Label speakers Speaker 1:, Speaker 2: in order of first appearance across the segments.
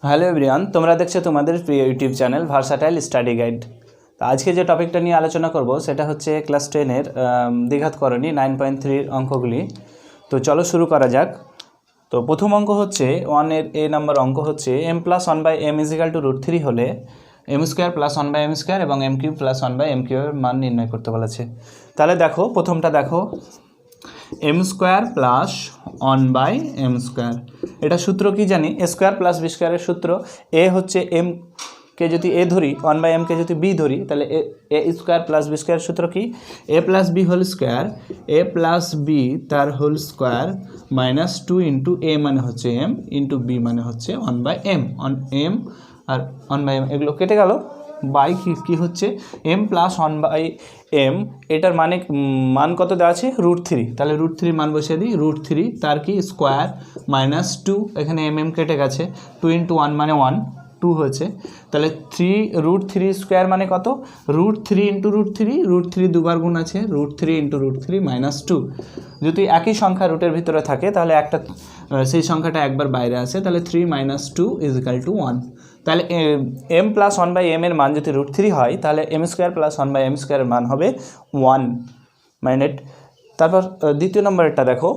Speaker 1: Hello everyone, তোমরা দেখছো তোমাদের প্রিয় YouTube channel versatile study guide. তো আজকে যে টপিকটা নিয়ে আলোচনা করব সেটা হচ্ছে ক্লাস 10-এর দ্বিঘাতকরণী 9.3 অঙ্কগুলি। তো চলো শুরু করা যাক। তো প্রথম অঙ্ক হচ্ছে 1-এর এ নাম্বার অঙ্ক হচ্ছে m+1/m = √3 হলে m² + 1/m² এবং m³ + 1/m³ এর মান নির্ণয় করতে বলেছে। তাহলে দেখো প্রথমটা দেখো, m² + 1/m²। এটা সূত্র কি জানি, a² + b² এর সূত্র। এ হচ্ছে m কে যদি a ধরি, 1/m কে যদি b ধরি, তাহলে a² + b² এর সূত্র কি, a + b whole square, a + b তার হোল স্কোয়ার -2 * a মানে হচ্ছে m * b মানে হচ্ছে 1/m। m আর 1/m এগুলো কেটে গেল, বাই কি হচ্ছে m + 1/m। এটার মান কত দেওয়া আছে, √3। তাহলে √3 মান বসিয়ে দিই, √3 তার কি স্কোয়ার -2, এখানে mm কেটে গেছে, 2 × 1 মানে 1, 2 হয়েছে। তাহলে √3 স্কোয়ার মানে কত, √3 × √3, √3 দুবার গুণ আছে, √3 × √3 -2। যদি একই সংখ্যা রুটের ভিতরে থাকে তাহলে একটা সেই সংখ্যাটা একবার বাইরে আসে, তাহলে 3 - 2 = 1। তাহলে m + 1/m এর মান যদি √3 হয়, তাহলে m² + 1/m² এর মান হবে 1 মাইনেট। তারপর দ্বিতীয় নম্বরেরটা দেখো,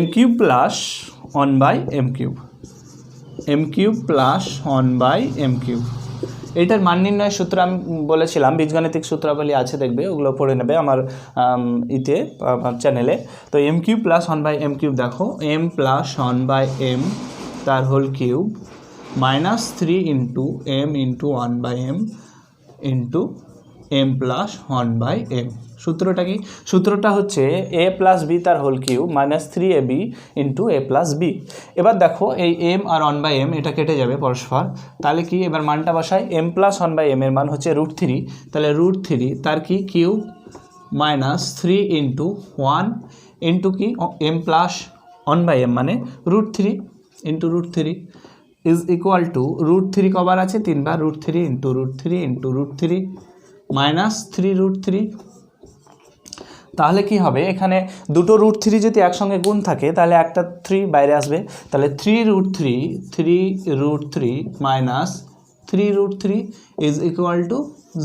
Speaker 1: m³ + 1/m³, m³ + 1/m³। এইটার মান নির্ণয়ের সূত্র আমি বলেছিলাম, বীজগাণিতিক সূত্রাবলী আছে, দেখবে ওগুলো পড়ে নেবে আমার চ্যানেলে। তো m³ + 1/m³ দেখো, m + 1/m তার whole cube -3 * m * 1/m m + 1/m। সূত্রটা কি, সূত্রটা হচ্ছে a + b তার whole cube -3ab * a + b। এবার দেখো এই m আর 1/m এটা কেটে যাবে পরস্পর, তাহলে কি এবার মানটা বসাই, m + 1/m এর মান হচ্ছে √3, তাহলে √3 তার কি কিউব -3 * 1 কি m + 1/m মানে √3 * √3 ইজ ইকুয়াল টু √3 কবার আছে, 3 বার, √3 * √3 * √3 -3√3। তাহলে কি হবে, এখানে দুটো √3 যদি একসঙ্গে গুণ থাকে তাহলে একটা 3 বাইরে আসবে, তাহলে 3√3 -3√3 ইজ ইকুয়াল টু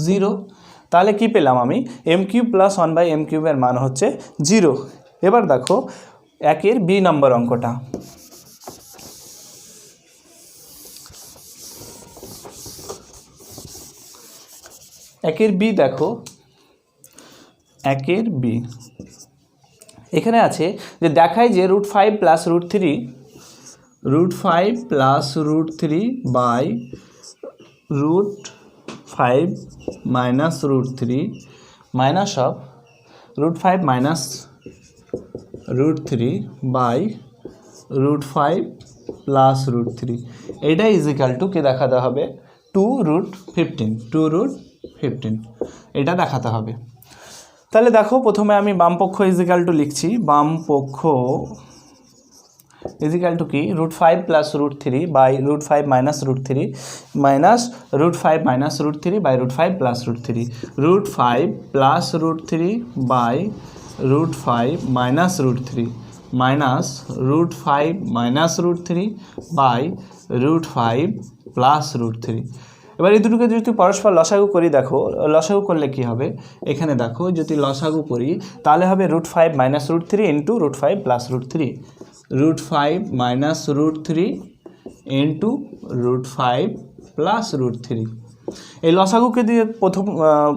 Speaker 1: 0। তাহলে কি পেলাম আমি, m³ + 1/m³ এর মান হচ্ছে 0। এবার দেখো 1-এর বি নম্বর অঙ্কটা, দেখো 1-এর বি এখানে আছে যে দেখায় যে √5 + √3 √5 + √3 বাই √5 - √3 মাইনাস অফ √5 - √3 বাই √5 + √3। এইটা ইজ ইকাল টু কে দেখাতে হবে, 2√15 এটা দেখাতে হবে। তাহলে দেখো প্রথমে আমি বাম পক্ষ ইজ ইকাল টু লিখছি, বাম পক্ষ ইজ ইকাল টু কি, √5 + √3 by √5 - √3 minus √5 - √3 by √5 + √3, √5 + √3 by √5 - √3 minus √5 - √3 by √5 + √3। এবার এই দুটোকে যদি পরস্পর লসাগু করি, দেখো লসাগু করলে কি হবে, এখানে দেখো যদি লসাগু করি তাহলে হবে √5 - √3 * √5 + √3, √5 - √3 * √5 + √3। এই লসাগুকে দিয়ে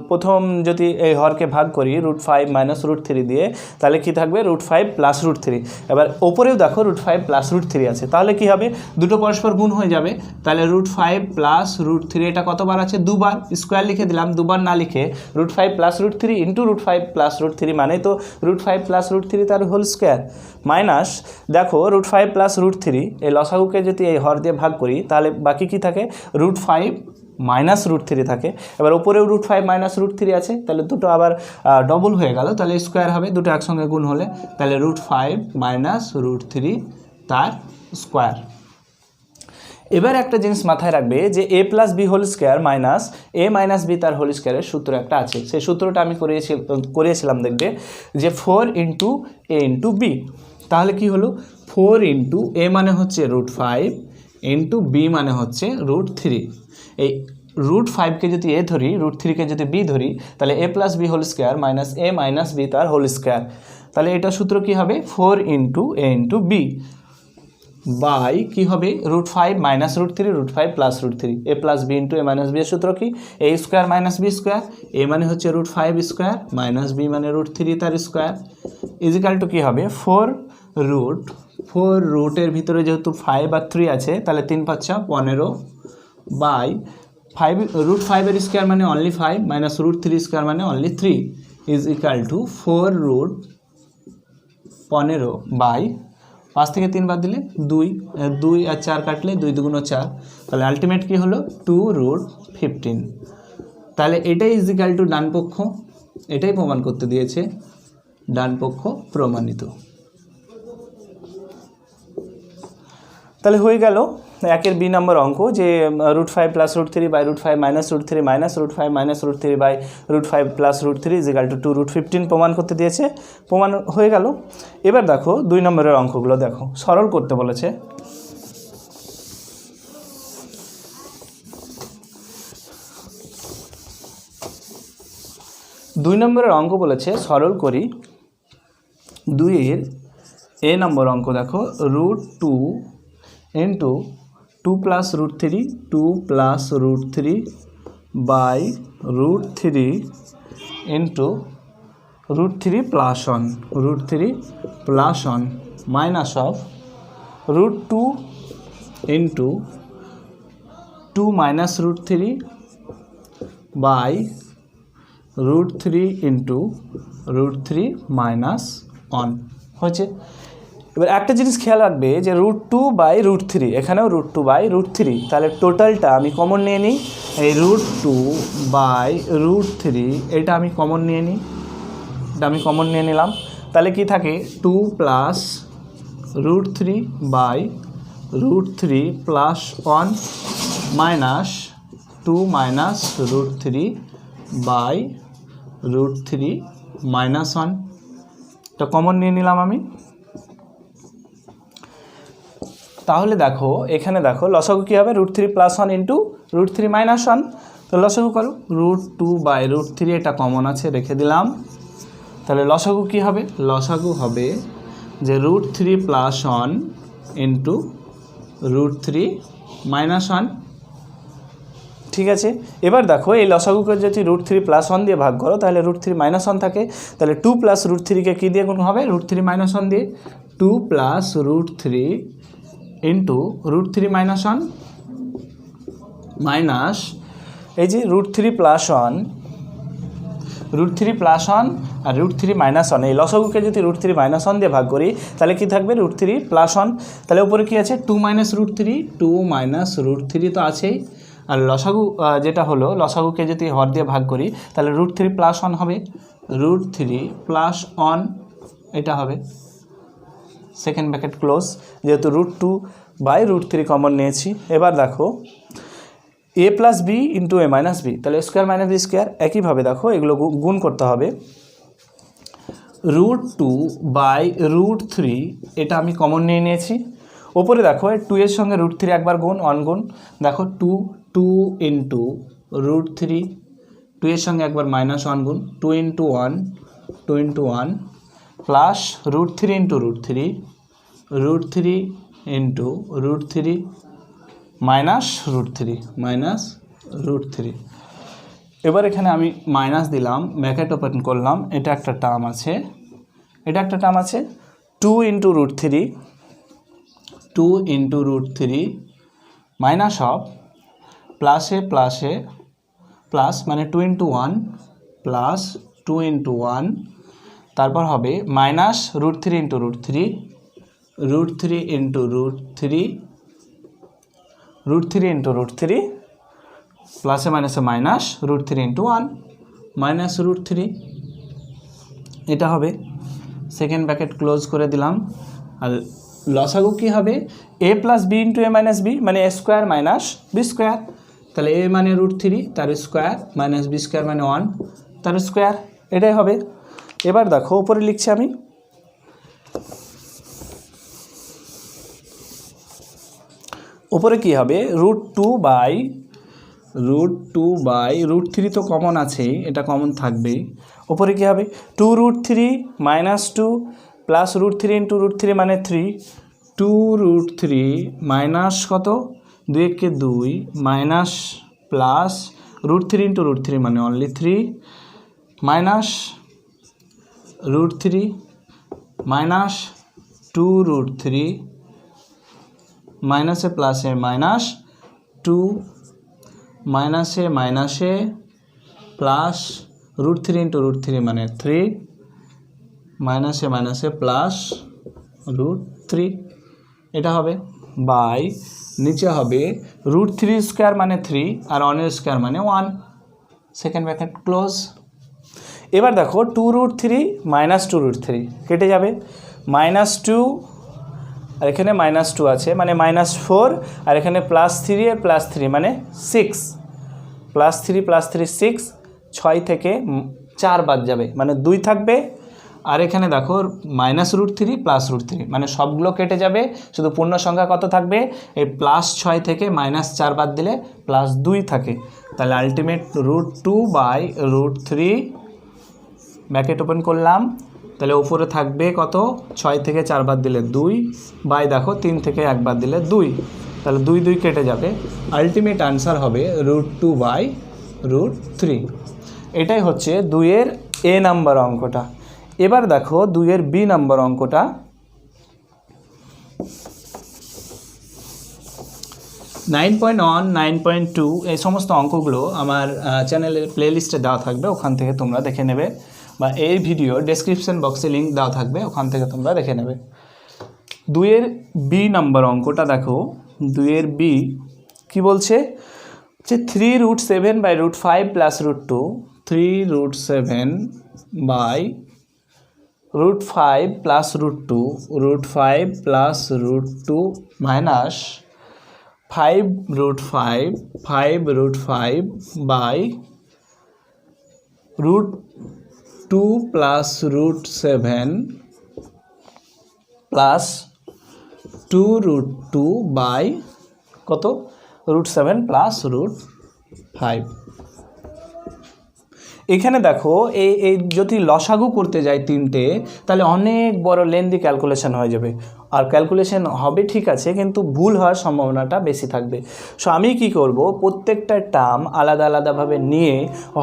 Speaker 1: প্রথম যদি এই হরকে ভাগ করি √5 - √3 দিয়ে, তাহলে কি থাকবে, √5 + √3। এবার ওপরেও দেখো √5 + √3 আছে, তাহলে কি হবে, দুটো পরস্পর গুণ হয়ে যাবে। তাহলে √5 + √3 এটা কতবার আছে, দুবার, স্কোয়ার লিখে দিলাম, দুবার না লিখে √5 + √3 * √5 + √3 মানে তো √5 + √3 তার হোল স্কোয়ার, মাইনাস দেখো √5 + √3 এই লসাগুকে যদি এই হর দিয়ে ভাগ করি তাহলে বাকি কি থাকে, √5 - √3 থাকে। এবার ওপরেও √5 - √3 আছে, তাহলে দুটো আবার ডবল হয়ে গেল, তাহলে স্কোয়ার হবে, দুটো একসঙ্গে গুণ হলে, তাহলে √5 - √3 তার স্কোয়ার। এবার একটা জিনিস মাথায় রাখবে যে a + b whole square minus a - b তার হোল স্কোয়ারের সূত্র একটা আছে, সেই সূত্রটা আমি করিয়েছিলাম, দেখবে যে 4 × a × b। তাহলে কি হলো 4 ইন্টু এ মানে হচ্ছে √5 ইন্টু বি মানে হচ্ছে √3। এই √5কে যদি এ ধরি, √3কে যদি বি ধরি, তাহলে a plus B whole square minus A minus B তার হোল স্কোয়ার। তাহলে এটা সূত্র কি হবে 4 into A into B by কী হবে √5 minus √3 √5 plus √3 A plus B into A minus B এর সূত্র কি A square minus B square. A মানে হচ্ছে √5 স্কোয়ার মাইনাস বি মানে √3 তার স্কোয়ার ইজিক্যাল টু কী হবে 4 রুটের ভিতরে যেহেতু 5 আর 3 আছে তাহলে 3 × 5 = 15 বাই 5 √5 এর স্কোয়ার মানে অনলি 5 মাইনাস √3 স্কোয়ার মানে only 3 is equal to 4 by 5 থেকে 3 বাদ দিলে 2 আর 4 কাটলে 2 × 2 = 4। তাহলে আলটিমেট কি হলো 2√15। তাহলে এটাই ইজ ইকাল টু ডান পক্ষ, এটাই প্রমাণ করতে দিয়েছে ডান পক্ষ প্রমাণিত। তাহলে হয়ে গেল একের বি নম্বর অঙ্ক যে √5 plus √3 by √5 minus √3 minus √5 minus √3 by √5 plus √3 is equal to 2√15 প্রমাণ করতে দিয়েছে, প্রমাণ হয়ে গেল। এবার দেখো 2 নম্বরের অঙ্কগুলো দেখো, সরল করতে বলেছে। দুই নম্বরের অঙ্ক বলেছে সরল করি। 2-এর এ নম্বর অঙ্ক দেখো √2 into 2 plus √3 2 plus √3 by √3 into √3 plus 1 √3 plus 1 minus of √2 into 2 minus √3 by √3 into √3 minus 1 হয়েছে। এবার একটা জিনিস খেয়াল রাখবে যে √2 বাই √3, এখানেও √2 বাই √3, তাহলে টোটালটা আমি কমন নিয়ে নিই। এই √2 বাই √3 এটা আমি কমন নিয়ে নিই, এটা আমি কমন নিয়ে নিলাম। তাহলে কি থাকে 2 plus √3 by √3 plus 1 minus 2 minus √3 by √3 minus 1, এটা কমন নিয়ে নিলাম আমি। তাহলে দেখো এখানে দেখো লসাগু কী হবে √3 প্লাস 1 ইন্টু √3 মাইনাস 1। তো লসাগু করো √2 বাই √3 এটা কমন আছে রেখে দিলাম। তাহলে লসাগু কী হবে, লসাগু হবে যে √3 প্লাস 1 ইন্টু √3 মাইনাস 1। ঠিক আছে, এবার দেখো এই লসাগুকে যদি √3 প্লাস 1 দিয়ে ভাগ করো তাহলে √3 মাইনাস 1 থাকে। তাহলে 2 প্লাস √3কে কী দিয়ে গুণ হবে √3 মাইনাস 1 দিয়ে। 2 প্লাস √3 ইন্টু √3 মাইনাস 1 মাইনাস এই যে √3 প্লাস 1 আর √3 মাইনাস 1, এই লসাগুকে যদি √3 মাইনাস 1 দিয়ে ভাগ করি তাহলে কি থাকবে √3 প্লাস 1। তাহলে উপরে কি আছে 2 মাইনাস √3 তো আছেই। আর লসাগু যেটা হলো লসাগুকে যদি হর দিয়ে ভাগ করি তাহলে √3 প্লাস 1 হবে, √3 প্লাস 1 এটা হবে সেকেন্ড ব্র্যাকেট ক্লোজ, যেহেতু √2 বাই √3 কমন নিয়েছি। এবার দেখো A plus B into A minus B, তাহলে স্কোয়ার মাইনাস বি স্কোয়ার, একইভাবে দেখো এগুলো গুণ করতে হবে। √2 বাই √3 এটা আমি কমন নিয়ে নিয়েছি। ওপরে দেখো 2 এর সঙ্গে √3 একবার গুণ 1 গুণ, দেখো 2 ইন্টু √3, 2 এর সঙ্গে একবার মাইনাস 1 গুণ 2 into 1 plus √3 into √3 into √3 minus √3। এবার এখানে আমি মাইনাস দিলাম, ব্র্যাকেট ওপেন করলাম, এটা একটা টার্ম আছে 2 ইন্টু √3 মাইনাস অফ প্লাসে প্লাস মানে 2 ইন্টু 1 প্লাস 2 ইন্টু 1, তারপর হবে মাইনাস √3 ইন্টু √3 ইন্টু √3 প্লাসে মাইনাসে মাইনাস √3 ইন্টু 1 মাইনাস √3 এটা হবে। সেকেন্ড ব্র্যাকেট ক্লোজ করে দিলাম। আর লসাগু কী হবে A plus B into A minus B মানে এ স্কোয়ার মাইনাস বি স্কোয়ার, তাহলে এ মানে √3 তার স্কোয়ার মাইনাস বি স্কোয়ার মানে 1 তার স্কোয়ার, এটাই হবে। এবার দেখো উপরে লিখছি আমি উপরে কি হবে √2/√3 তো কমন আছেই, এটা কমন থাকবেই। উপরে কি হবে 2√3 - 2 প্লাস √3 ইন্টু √3 মানে 3, 2√3 মাইনাস কত 2 একে 2 মাইনাস প্লাস √3 ইন্টু √3 মানে অনলি 3 মাইনাস √3 মাইনাস 2√3 মাইনাসে প্লাসে মাইনাস 2 মাইনাসে মাইনাসে প্লাস √3 ইন্টু √3 মানে 3 মাইনাসে মাইনাসে প্লাস √3, এটা হবে বাই নিচে হবে √3 স্কোয়ার মানে 3 আর 1 স্কোয়ার মানে 1, সেকেন্ড ব্র্যাকেট ক্লোজ। এবার দেখো 2√3 মাইনাস 2√3 কেটে যাবে, -2 আর এখানে -2 আছে মানে -4 আর এখানে +3 আর +3 মানে 6, +3 +3 6, 6 থেকে 4 বাদ যাবে মানে 2 থাকবে। আর এখানে দেখো -√3 +√3 মানে সবগুলো কেটে যাবে, শুধু পূর্ণ সংখ্যা কত থাকবে, এই +6 থেকে -4 বাদ দিলে +2 থাকে। তাহলে আলটিমেট √2/√3 ব্র্যাকেট ওপেন করলাম, তাহলে উপরে থাকবে কত 6 থেকে 4 বাদ দিলে 2 বাই দেখো 3 থেকে 1 বাদ দিলে 2, তাহলে 2 2 কেটে যাবে। আলটিমেট আনসার হবে √2/√3। এটাই হচ্ছে 2-এর A নাম্বার অঙ্কটা। এবার দেখো 2-এর B নাম্বার অঙ্কটা। 9.1, 9.2 এই সমস্ত অঙ্কগুলো আমার চ্যানেলের প্লেলিস্টে দেওয়া থাকবে, ওখান থেকে তোমরা দেখে নেবে, বা এই ভিডিও ডেসক্রিপশন বক্সে লিঙ্ক দেওয়া থাকবে, ওখান থেকে তোমরা দেখে নেবে। 2-এর B নাম্বার অঙ্কটা দেখো, 2-এর B কি বলছে যে 3√7/√5 + √2, 3√7/√5 + √2, √5 + √2 মাইনাস 5√5 5√5/√2 প্লাস √7 প্লাস 2√2 বাই কত √7 প্লাস √5। এখানে দেখো এই যদি লসাগু করতে যাই তিনটে, তাহলে অনেক বড় লেন্দি ক্যালকুলেশন হয়ে যাবে, আর ক্যালকুলেশন হবে ঠিক আছে কিন্তু ভুল হওয়ার সম্ভাবনাটা বেশি থাকবে। সো আমি কি করব, প্রত্যেকটা টার্ম আলাদা আলাদাভাবে নিয়ে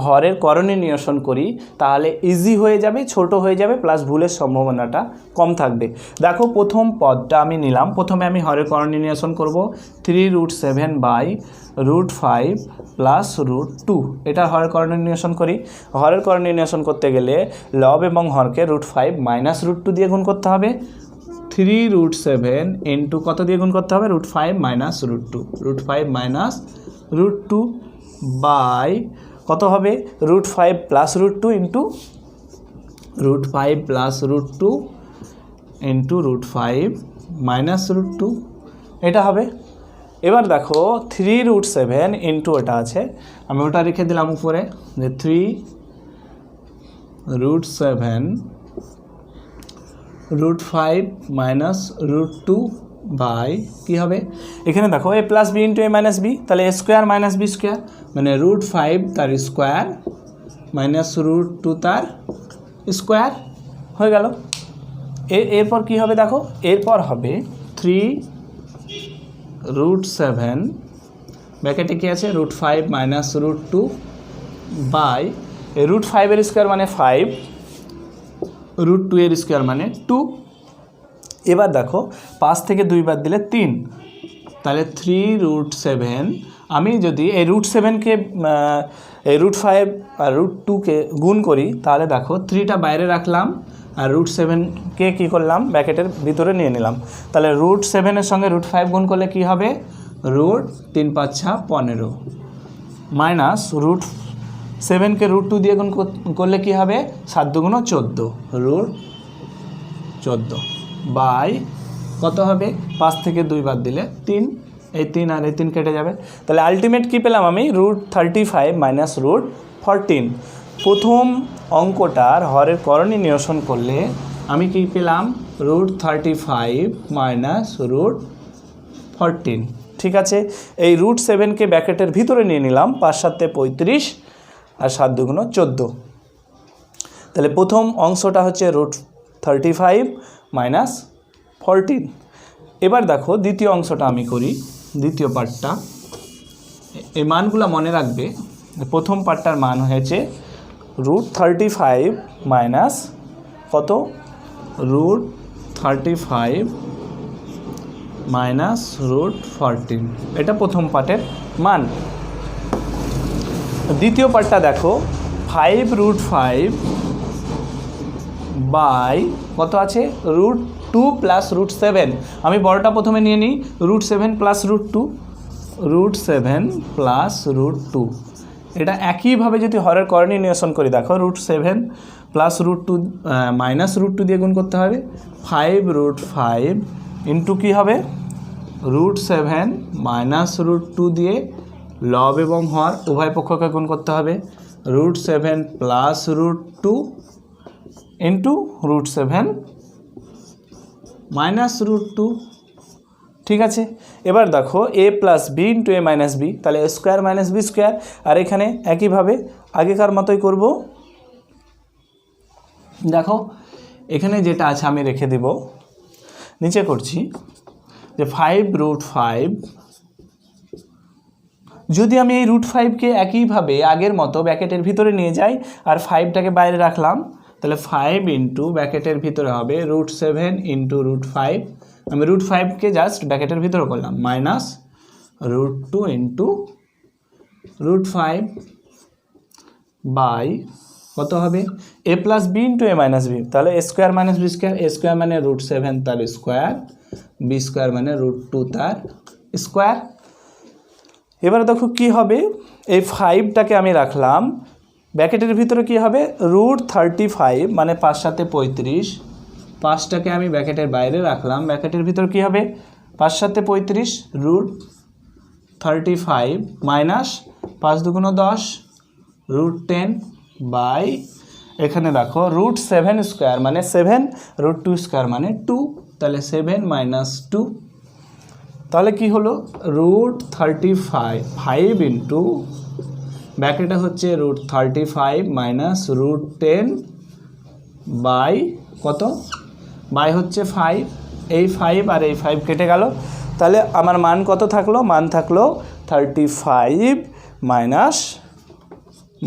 Speaker 1: হরের করণী নিরসন করি, তাহলে ইজি হয়ে যাবে, ছোট হয়ে যাবে, প্লাস ভুলের সম্ভাবনাটা কম থাকবে। দেখো প্রথম পদটা আমি নিলাম, প্রথমে আমি হরের করণী নিরসন করব 3√7/√5 প্লাস √2, এটা হরের করণী নিরসন করি। হরের করণী নিরসন করতে গেলে লব এবং হরকে √5 মাইনাস √2 দিয়ে গুণ করতে হবে, 3√7 ইন্টু কত দিয়ে গুণ করতে হবে, √5 মাইনাস √2, √5 মাইনাস √2 বাই কত হবে √5 plus √2 into √5 plus √2 into √5 minus √2, এটা হবে। এবার দেখো 3√7 ইন্টু ওটা আছে, আমি ওটা রেখে দিলাম উপরে, যে 3√7 √5 মাইনাস √2 বাই কী হবে, এখানে দেখো a plus B into a minus B, তাহলে a square minus B square মানে √5 তার স্কোয়ার মাইনাস √2 তার স্কোয়ার হয়ে গেল। এরপর কী হবে দেখো, এরপর হবে 3√7 ব্র্যাকেটে কী আছে √5 মাইনাস √2 বাই √5 এর স্কোয়ার মানে 5, √2 এর স্কোয়ার মানে 2। এবার দেখো 5 থেকে 2 বাদ দিলে 3, তাহলে 3√7, আমি যদি এই √7কে এই √5 আর √2কে গুণ করি, তাহলে দেখো 3টা বাইরে রাখলাম আর √7কে কী করলাম ব্র্যাকেটের ভিতরে নিয়ে নিলাম, তাহলে √7 সঙ্গে √5 গুণ করলে কি হবে, √3 × 5 = 15 মাইনাস √7কে √2 দিয়ে গুণ করলে কি হবে, 7 × 2 = 14, √14 বাই কত হবে, 5 থেকে 2 বাদ দিলে 3, এই 3 আর এই 3 কেটে যাবে। তাহলে আলটিমেট কী পেলাম আমি, √35 মাইনাস √14। প্রথম অঙ্কটার হরের করণী নিরসন করলে আমি কি পেলাম, √35 মাইনাস √14, ঠিক আছে, এই রুট 7কে ব্র্যাকেটের ভিতরে নিয়ে নিলাম, 5 7 35 আর 7 2 14। তাহলে প্রথম অংশটা হচ্ছে রুট 35 মাইনাস 14। এবার দেখো দ্বিতীয় অংশটা আমি করি, দ্বিতীয় পার্টটা। এই মানগুলো মনে রাখবে। প্রথম পার্টটার মান হয়েছে রুট 35 মাইনাস কত, রুট 35 মাইনাস রুট 14, এটা প্রথম পার্টের মান। দ্বিতীয় পার্টটা দেখো 5 রুট 5 বাই কত আছে, রুট 2 প্লাস রুট 7। আমি বড়টা প্রথমে নিয়ে নিই, root 7 plus root 2, root 7 plus root 2। এটা একইভাবে যদি হরের করণীয় নিরসন করি, দেখো root 7 plus root 2 minus root 2 দিয়ে গুণ করতে হবে, 5 রুট 5 ইন্টু কী হবে, রুট 7 মাইনাস রুট 2 দিয়ে লব এবং হর উভয় পক্ষকে গুণ করতে হবে, root 7 plus root 2 into root 7 minus root 2। ঠিক আছে, এবার দেখো A plus B into A minus B, তাহলে A square minus B square. আর এখানে একইভাবে আগেকার মতোই করব। দেখো এখানে যেটা আছে আমি রেখে দেব, নিচে করছি যে 5 রুট 5। যদি আমি এই রুট 5কে একইভাবে আগের মতো ব্র্যাকেটের ভিতরে নিয়ে যাই আর 5টাকে বাইরে রাখলাম, তাহলে 5 ইন্টু ব্র্যাকেটের ভিতরে হবে রুট 7 ইন্টু রুট 5। আমি রুট 5কে জাস্ট ব্র্যাকেটের ভিতরে করলাম, minus root 2 into root 5 by কত হবে, A plus B into A minus B. তাহলে A square minus B square, A square মানে রুট 7 তার স্কোয়ার, বি স্কোয়ার মানে রুট 2 তার স্কোয়ার। এবার দেখো কি হবে, এই 5টাকে আমি রাখলাম ব্র্যাকেটের ভিতরে, কি হবে রুট 35 মানে 5 7 35, 5টাকে আমি ব্র্যাকেটের বাইরে রাখলাম, ব্র্যাকেটের ভিতরে কি হবে 5 7 35 রুট 35 মাইনাস 5 2 10 রুট 10 বাই এখানে দেখো রুট 7 স্কোয়ার মানে 7, রুট 2 স্কোয়ার মানে 2, তাহলে 7 মাইনাস 2। তাহলে কি হলো, রুট 35 ইন্টু ব্র্যাকেটে হচ্ছে রুট 35 মাইনাস রুট 10 বাই কত, বাই হচ্ছে 5, এই 5 আর এই 5 কেটে গেল। তাহলে আমার মান কত থাকলো, মান থাকলো 35 মাইনাস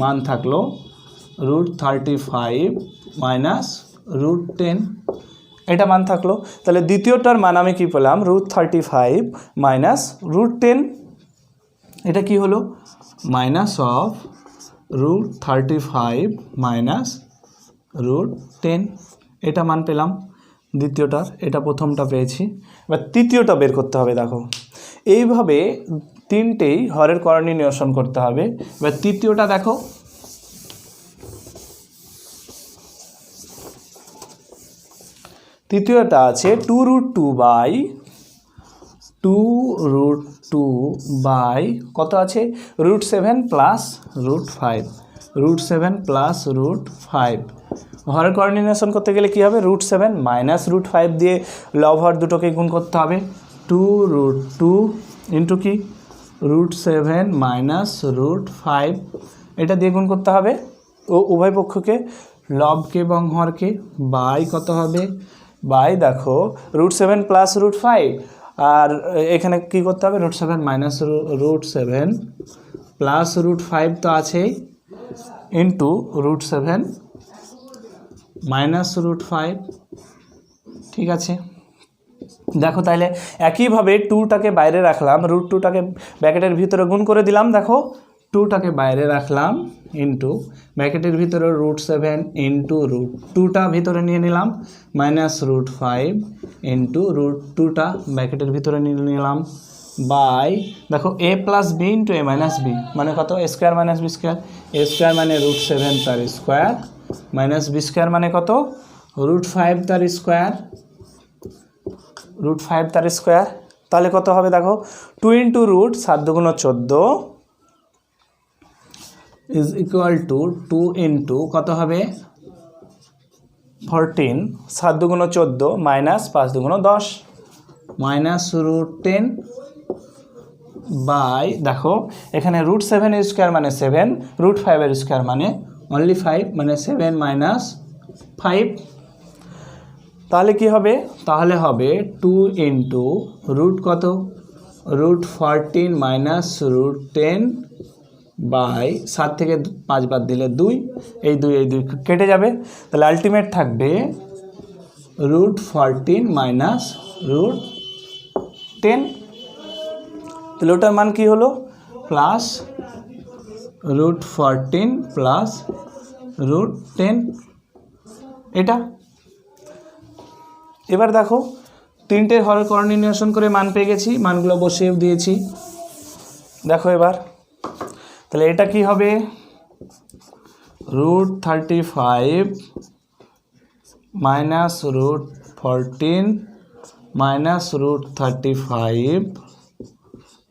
Speaker 1: মান থাকলো রুট 35 মাইনাস রুট 10, এটা মান থাকলো। তাহলে দ্বিতীয়টার মান আমি কি পেলাম, রুট 35 মাইনাস রুট 10, এটা কি হলো minus of root 35 minus root 10, এটা মান পেলাম দ্বিতীয়টার, এটা প্রথমটা পেয়েছি। এবার তৃতীয়টা বের করতে হবে। দেখো এইভাবে তিনটেই হরের করণীয় নিরসন করতে হবে। এবার তৃতীয়টা দেখো, তৃতীয়টা আছে 2 রুট 2 বাই 2 রুট 2 বাই কত আছে, root 7 plus root 5, root 7 plus root 5। হরের করণীয় নিরসন করতে গেলে কী হবে, রুট 7 মাইনাস রুট 5 দিয়ে লব হর দুটোকে গুণ করতে হবে, 2 রুট 2 ইন্টু কি রুট 7 মাইনাস রুট 5, এটা দিয়ে গুণ করতে হবে ও উভয় পক্ষকে লবকে এবং হরকে, বাই কত হবে, বাই দেখো রুট 7 প্লাস রুট 5, আর এখানে কি করতে হবে, root 7 minus root 7 plus root 5 তো আছেই, ইন্টু রুট 7 মাইনাস রুট 5। ঠিক আছে, দেখো তাহলে একইভাবে 2টাকে বাইরে রাখলাম, রুট 2টাকে ব্র্যাকেটের ভিতরে গুণ করে দিলাম, দেখো 2টাকে বাইরে রাখলাম ইন্টু ব্র্যাকেটের ভিতরে রুট 7 ইন্টু রুট 2টা ভিতরে নিয়ে নিলাম, মাইনাস রুট 5 ইন্টু রুট 2টা ব্র্যাকেটের ভিতরে নিয়ে নিলাম, বাই দেখো A plus B into A minus B মানে কত, এ square minus B square, A square মানে রুট 7 তার স্কোয়ার মাইনাস বি স্কোয়ার মানে কত, রুট 5 তার স্কোয়ার, রুট 5 তার স্কোয়ার। তাহলে কত হবে দেখো, 2 into root 7 2 14 is equal to 2 into কত হবে 14, 7 2 14 মাইনাস 5 2 10 মাইনাস রুট 10 বাই দেখো এখানে √7 এর স্কোয়ার মানে 7, √5 এর স্কোয়ার মানে অনলি 5, মানে 7 মাইনাস 5। তাহলে কি হবে? তাহলে হবে 2 ইন্টু রুট কত, √14 মাইনাস √10 বাই 7 থেকে 5 বাদ দিলে 2, এই 2 কেটে যাবে। তাহলে আলটিমেট থাকবে √14 মাইনাস √10। তাহলে ওটার মান কি হলো? প্লাস √14 প্লাস √10 এটা। এবার দেখো তিনটের হরের করণ নির্ণয় করে মান পেয়ে গেছি, মানগুলো বসিয়ে দিয়েছি। দেখো এবার তাহলে এটা কি হবে? √35 মাইনাস √14 মাইনাস √35,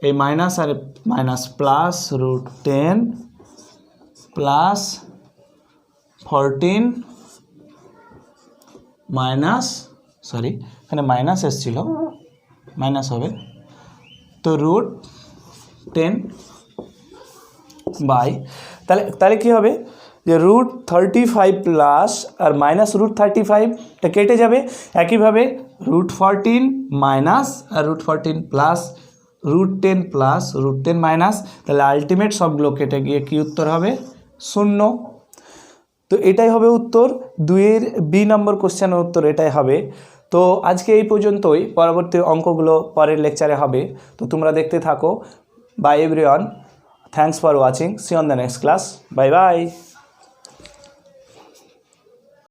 Speaker 1: এই মাইনাস আর minus plus √10 plus 14 minus, sorry এখানে মাইনাস এসেছিল, মাইনাস হবে, তো √10 বাই, তাহলে কি হবে যে √35 প্লাস আর মাইনাস √35 এটা কেটে যাবে। একইভাবে √14 মাইনাস আর √14 প্লাস √10 প্লাস √10 মাইনাস, তাহলে আলটিমেট সবগুলো কেটে গিয়ে কি উত্তর হবে? 0। তো এটাই হবে উত্তর, 2-এর বি নম্বর কোশ্চেনের উত্তর এটাই হবে। তো আজকে এই পর্যন্তই, পরবর্তী অঙ্কগুলো পরের লেকচারে হবে, তো তোমরা দেখতে থাকো। Bye everyone, thanks for watching, see on the next class, bye by.